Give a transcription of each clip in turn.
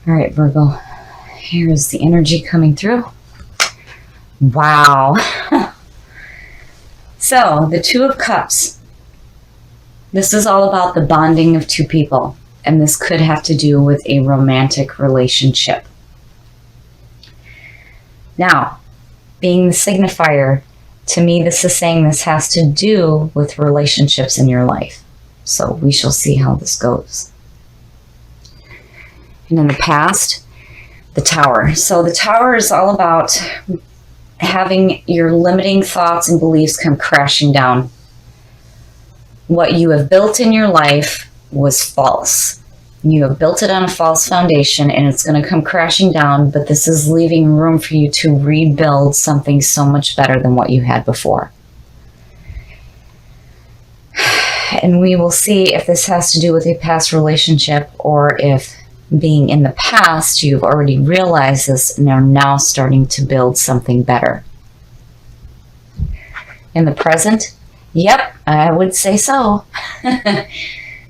All right, Virgo. Here's the energy coming through. Wow. So, the Two of Cups. This is all about the bonding of two people. And this could have to do with a romantic relationship. Now, being the signifier, to me, this is saying this has to do with relationships in your life. So we shall see how this goes. And in the past, the Tower. So the Tower is all about having your limiting thoughts and beliefs come crashing down. What you have built in your life was false. You have built it on a false foundation and it's going to come crashing down, but this is leaving room for you to rebuild something so much better than what you had before. And we will see if this has to do with a past relationship or if being in the past, you've already realized this and are now starting to build something better. In the present, yep, I would say so.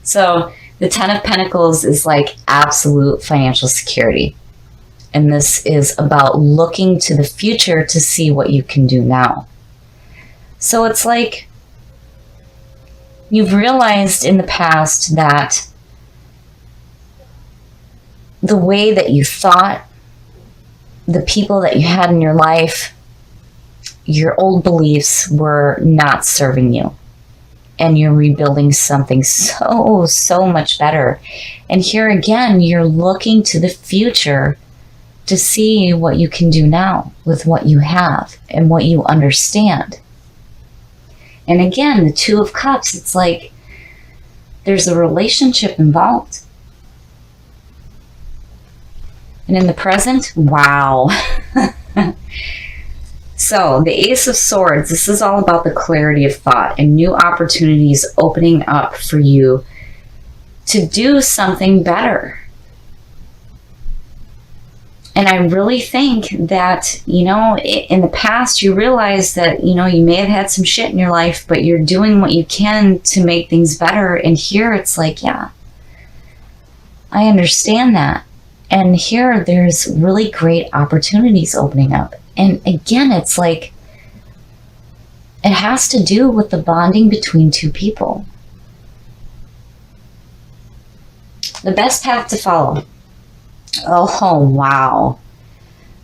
So the Ten of Pentacles is like absolute financial security. And this is about looking to the future to see what you can do now. So it's like you've realized in the past that the way that you thought, the people that you had in your life, your old beliefs were not serving you. And you're rebuilding something so much better. And here again, you're looking to the future to see what you can do now with what you have and what you understand. And again, the Two of Cups, it's like there's a relationship involved. And in the present, wow. So, the Ace of Swords, this is all about the clarity of thought and new opportunities opening up for you to do something better. And I really think that, in the past you realize that, you may have had some shit in your life, but you're doing what you can to make things better. And here it's like, yeah, I understand that. And here there's really great opportunities opening up. And again, it's like, it has to do with the bonding between two people. The best path to follow. Oh, wow.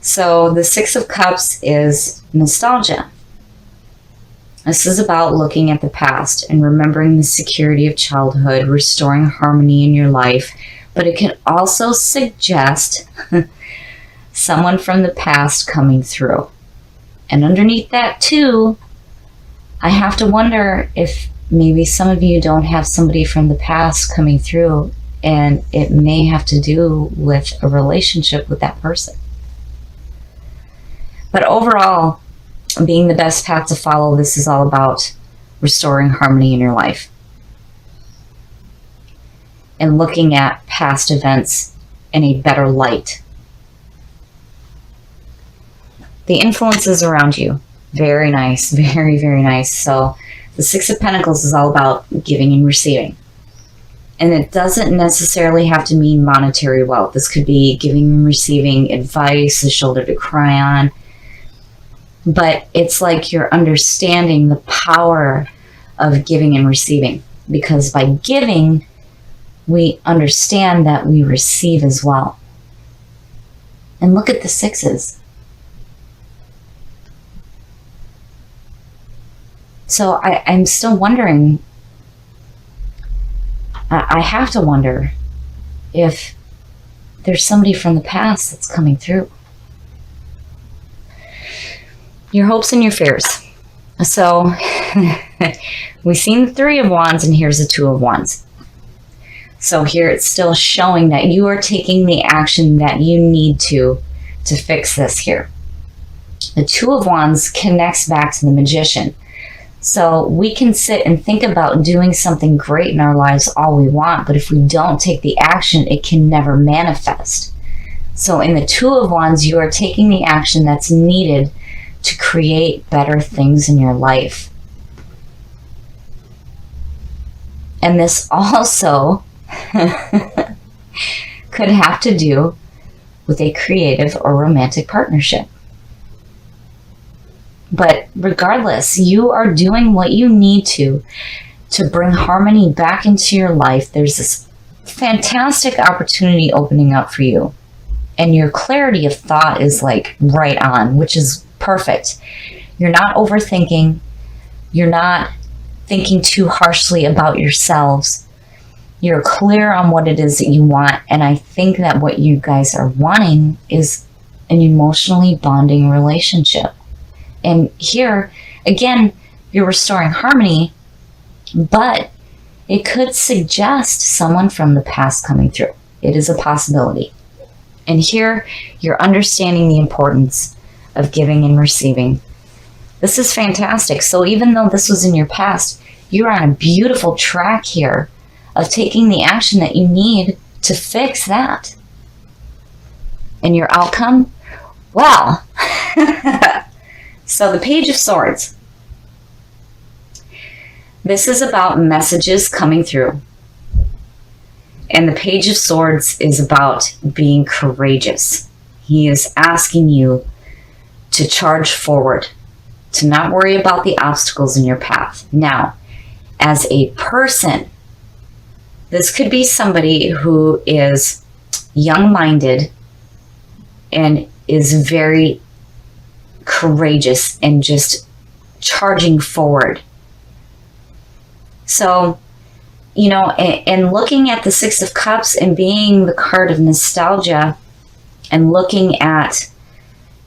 So the Six of Cups is nostalgia. This is about looking at the past and remembering the security of childhood, restoring harmony in your life. But it can also suggest someone from the past coming through. And underneath that too, I have to wonder if maybe some of you don't have somebody from the past coming through, and it may have to do with a relationship with that person. But overall, being the best path to follow, this is all about restoring harmony in your life. And looking at past events in a better light. The influences around you, very nice, very, very nice. So the Six of Pentacles is all about giving and receiving. And it doesn't necessarily have to mean monetary wealth. This could be giving and receiving advice, a shoulder to cry on. But it's like you're understanding the power of giving and receiving. Because by giving, we understand that we receive as well. And look at the sixes. So I'm still wondering, I have to wonder if there's somebody from the past that's coming through. Your hopes and your fears. So we've seen the Three of Wands and here's the Two of Wands. So here it's still showing that you are taking the action that you need to fix this here. The Two of Wands connects back to the Magician. So we can sit and think about doing something great in our lives all we want, but if we don't take the action, it can never manifest. So in the Two of Wands, you are taking the action that's needed to create better things in your life. And this also could have to do with a creative or romantic partnership. But regardless, you are doing what you need to bring harmony back into your life. There's this fantastic opportunity opening up for you. And your clarity of thought is like right on, which is perfect. You're not overthinking. You're not thinking too harshly about yourselves. You're clear on what it is that you want. And I think that what you guys are wanting is an emotionally bonding relationship. And here, again, you're restoring harmony, but it could suggest someone from the past coming through. It is a possibility. And here, you're understanding the importance of giving and receiving. This is fantastic. So even though this was in your past, you're on a beautiful track here of taking the action that you need to fix that. And your outcome? Well, so the Page of Swords. This is about messages coming through. And the Page of Swords is about being courageous. He is asking you to charge forward, to not worry about the obstacles in your path. Now, as a person, this could be somebody who is young-minded and is very courageous and just charging forward. So, you know, and looking at the Six of Cups and being the card of nostalgia and looking at,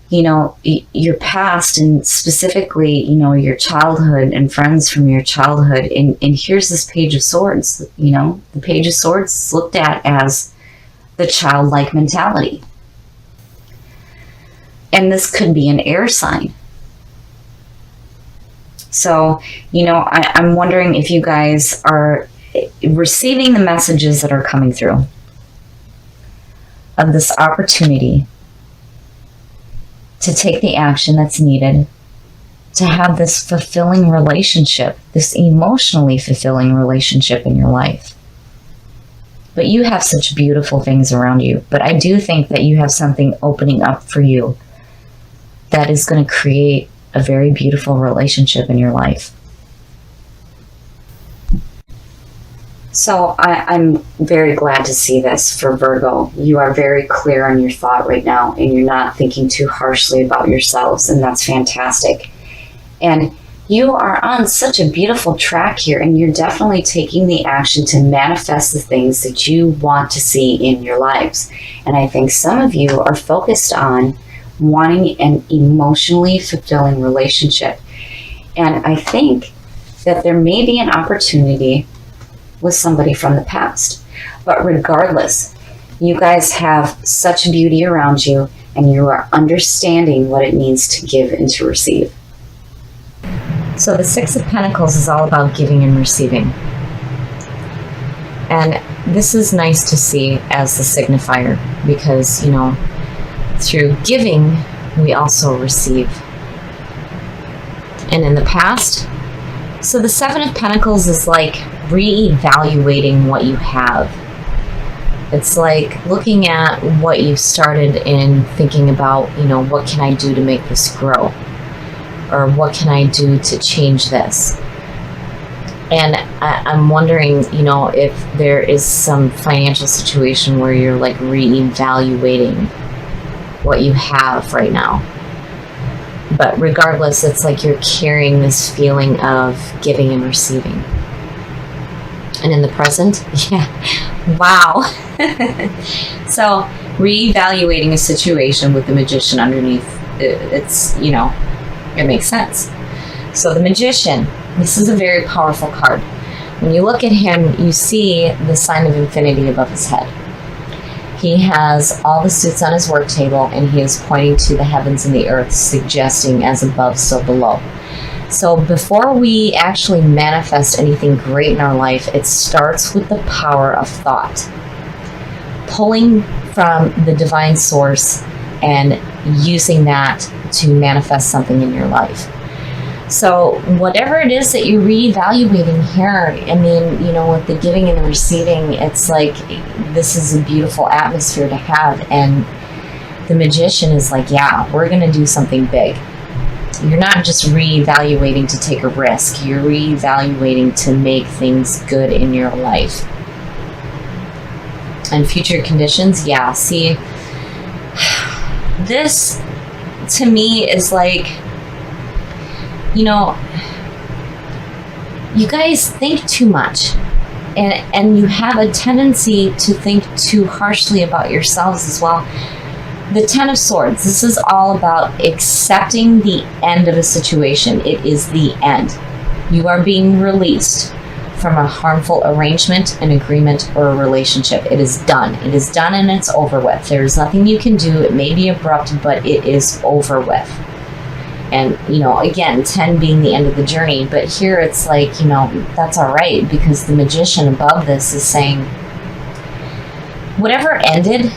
you know, your past and specifically, you know, your childhood and friends from your childhood. And here's this Page of Swords, you know, the Page of Swords is looked at as the childlike mentality. And this could be an air sign. So, you know, I'm wondering if you guys are receiving the messages that are coming through of this opportunity to take the action that's needed to have this fulfilling relationship, this emotionally fulfilling relationship in your life. But you have such beautiful things around you. But I do think that you have something opening up for you that is going to create a very beautiful relationship in your life. So I'm very glad to see this for Virgo. You are very clear on your thought right now, and you're not thinking too harshly about yourselves, and that's fantastic. And you are on such a beautiful track here, and you're definitely taking the action to manifest the things that you want to see in your lives. And I think some of you are focused on wanting an emotionally fulfilling relationship. And I think that there may be an opportunity with somebody from the past. But regardless, you guys have such beauty around you, and you are understanding what it means to give and to receive. So the Six of Pentacles is all about giving and receiving. And this is nice to see as the signifier because, you know, through giving, we also receive. And in the past, so the Seven of Pentacles is like reevaluating what you have. It's like looking at what you started and thinking about, you know, what can I do to make this grow? Or what can I do to change this? And I'm wondering, you know, if there is some financial situation where you're like reevaluating what you have right now. But regardless, it's like you're carrying this feeling of giving and receiving. And in the present, yeah, wow. So reevaluating a situation with the Magician underneath, it's, you know, it makes sense. So the Magician, this is a very powerful card. When you look at him, you see the sign of infinity above his head. He has all the suits on his work table, and he is pointing to the heavens and the earth, suggesting as above, so below. So before we actually manifest anything great in our life, it starts with the power of thought. Pulling from the divine source and using that to manifest something in your life. So whatever it is that you're reevaluating here, I mean, you know, with the giving and the receiving, it's like this is a beautiful atmosphere to have. And The Magician is like, yeah, we're going to do something big. You're not just reevaluating to take a risk. You're reevaluating to make things good in your life. And future conditions, yeah, see, this to me is like, you know, you guys think too much. And you have a tendency to think too harshly about yourselves as well. The Ten of Swords, this is all about accepting the end of a situation. It is the end. You are being released from a harmful arrangement, an agreement, or a relationship. It is done. It is done and it's over with. There's nothing you can do. It may be abrupt, but it is over with. And, you know, again, 10 being the end of the journey. But here it's like, you know, that's all right, because the Magician above this is saying, whatever ended,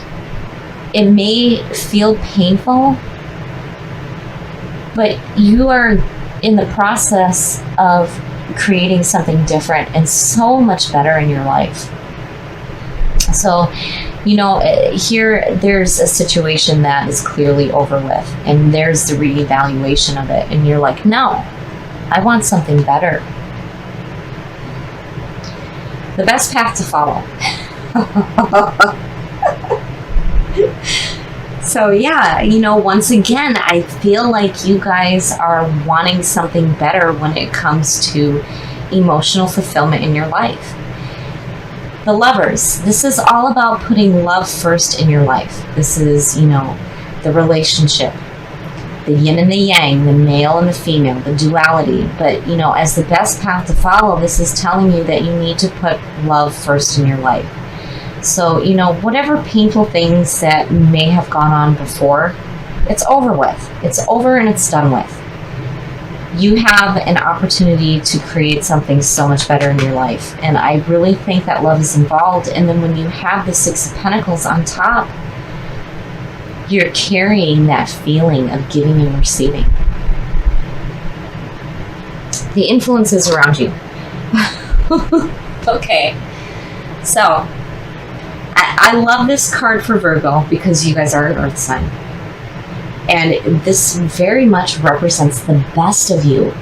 it may feel painful, but you are in the process of creating something different and so much better in your life. So, you know, here there's a situation that is clearly over with, and there's the reevaluation of it, and you're like, no, I want something better. The best path to follow. So yeah, you know, once again, I feel like you guys are wanting something better when it comes to emotional fulfillment in your life. The Lovers, this is all about putting love first in your life. This is, you know, the relationship, the yin and the yang, the male and the female, the duality. But, you know, as the best path to follow, this is telling you that you need to put love first in your life. So, you know, whatever painful things that may have gone on before, it's over with. It's over and it's done with. You have an opportunity to create something so much better in your life. And I really think that love is involved. And then when you have the Six of Pentacles on top, you're carrying that feeling of giving and receiving. The influences around you. Okay. So, I love this card for Virgo because you guys are an earth sign. And this very much represents the best of you.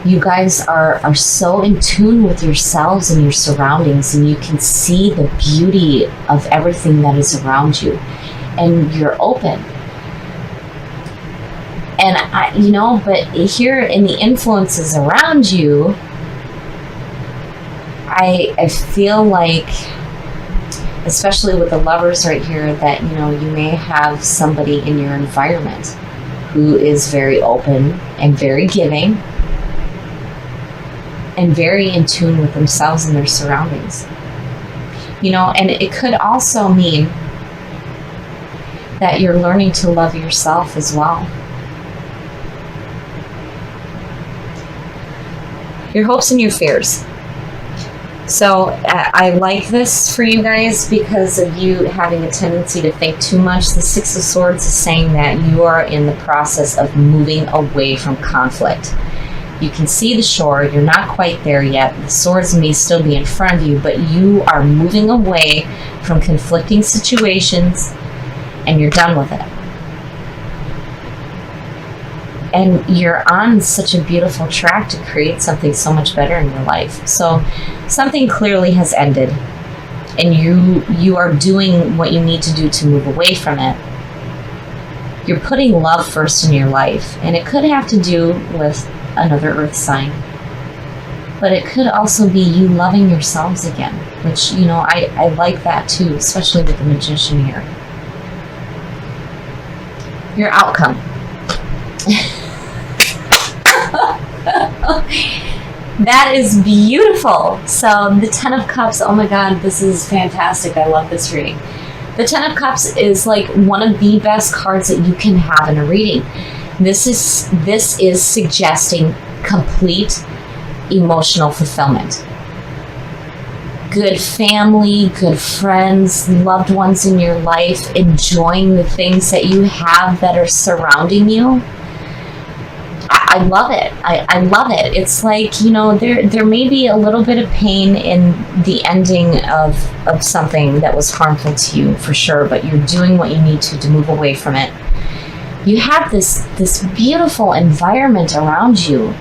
You guys are so in tune with yourselves and your surroundings, and you can see the beauty of everything that is around you. And you're open. And, you know, but here in the influences around you, I feel like, especially with the Lovers right here, that, you know, you may have somebody in your environment who is very open and very giving and very in tune with themselves and their surroundings. You know, and it could also mean that you're learning to love yourself as well. Your hopes and your fears. So I like this for you guys because of you having a tendency to think too much. The Six of Swords is saying that you are in the process of moving away from conflict. You can see the shore. You're not quite there yet. The swords may still be in front of you, but you are moving away from conflicting situations and you're done with it. And you're on such a beautiful track to create something so much better in your life. So something clearly has ended, and you are doing what you need to do to move away from it. You're putting love first in your life, and it could have to do with another earth sign. But it could also be you loving yourselves again, which, you know, I like that too, especially with the Magician here. Your outcome. That is beautiful. So the Ten of Cups, oh my God, this is fantastic. I love this reading. The Ten of Cups is like one of the best cards that you can have in a reading. This is suggesting complete emotional fulfillment. Good family, good friends, loved ones in your life, enjoying the things that you have that are surrounding you. I love it. I love it. It's like, you know, there may be a little bit of pain in the ending of something that was harmful to you, for sure, but you're doing what you need to move away from it. You have this beautiful environment around you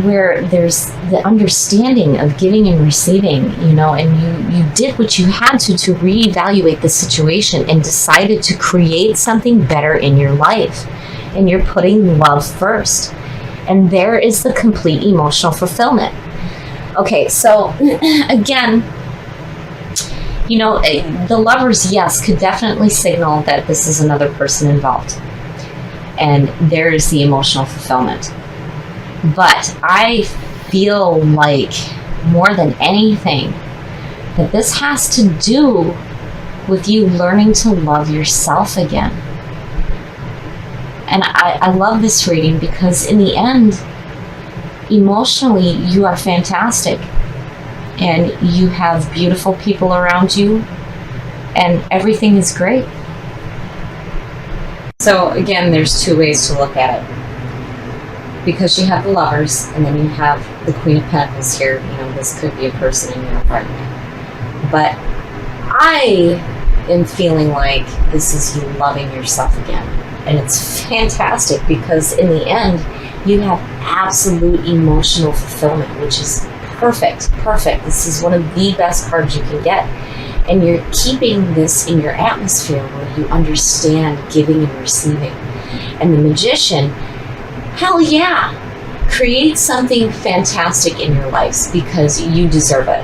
where there's the understanding of giving and receiving, you know, and you did what you had to reevaluate the situation and decided to create something better in your life. And you're putting love first. And there is the complete emotional fulfillment. Okay, so again, you know, the lovers, yes, could definitely signal that this is another person involved. And there is the emotional fulfillment. But I feel like more than anything that this has to do with you learning to love yourself again. And I love this reading because in the end, emotionally, you are fantastic. And you have beautiful people around you. And everything is great. So again, there's two ways to look at it. Because you have the lovers, and then you have the Queen of Pentacles here. You know, this could be a person in your apartment. But I am feeling like this is you loving yourself again. And it's fantastic because in the end, you have absolute emotional fulfillment, which is perfect. This is one of the best cards you can get. And you're keeping this in your atmosphere where you understand giving and receiving. And the Magician, hell yeah, create something fantastic in your lives because you deserve it.